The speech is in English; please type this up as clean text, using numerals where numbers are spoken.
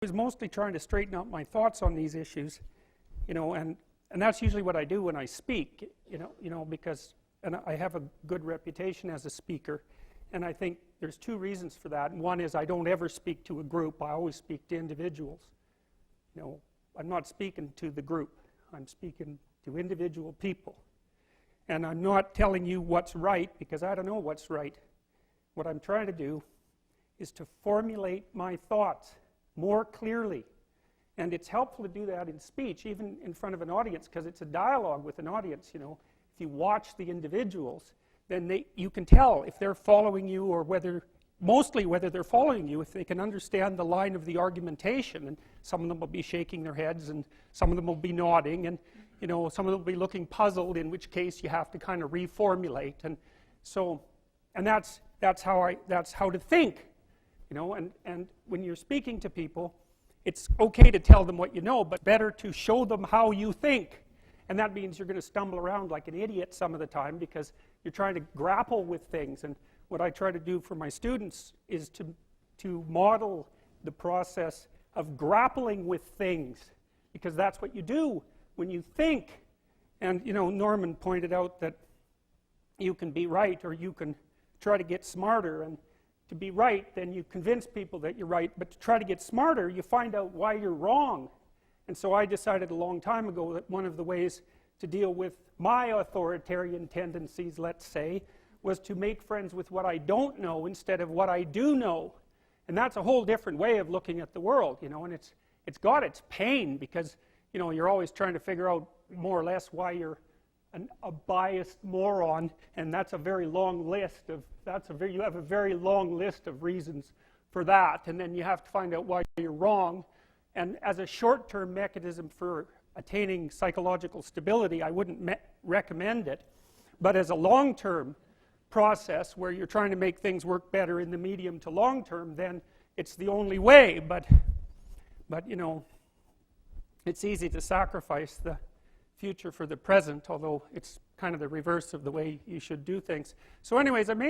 was mostly trying to straighten out my thoughts on these issues, and that's usually what I do when I speak, because I have a good reputation as a speaker, and I think there's two reasons for that. And one is I don't ever speak to a group. I always speak to individuals. I'm not speaking to the group. I'm speaking to individual people. And I'm not telling you what's right, because I don't know what's right. What I'm trying to do is to formulate my thoughts more clearly. And it's helpful to do that in speech, even in front of an audience, because it's a dialogue with an audience. If you watch the individuals, then you can tell if they're following you, or mostly whether they're following you, if they can understand the line of the argumentation. And some of them will be shaking their heads, and some of them will be nodding, and some of them will be looking puzzled, in which case you have to kind of reformulate. And that's how to think. And when you're speaking to people, it's okay to tell them what you know, but better to show them how you think. And that means you're going to stumble around like an idiot some of the time, because you're trying to grapple with things. And what I try to do for my students is to model the process of grappling with things, because that's what you do when you think. And Norman pointed out that you can be right, or you can try to get smarter. And to be right, then you convince people that you're right, but to try to get smarter, you find out why you're wrong. And so I decided a long time ago that one of the ways to deal with my authoritarian tendencies, let's say, was to make friends with what I don't know instead of what I do know. And that's a whole different way of looking at the world, and it's got its pain, because you're always trying to figure out more or less why you're a biased moron, and that's a very long list of you have a very long list of reasons for that, and then you have to find out why you're wrong. And as a short-term mechanism for attaining psychological stability, I wouldn't recommend it. But as a long-term process where you're trying to make things work better in the medium to long term, then it's the only way. But it's easy to sacrifice the future for the present, although it's kind of the reverse of the way you should do things. So anyways, I made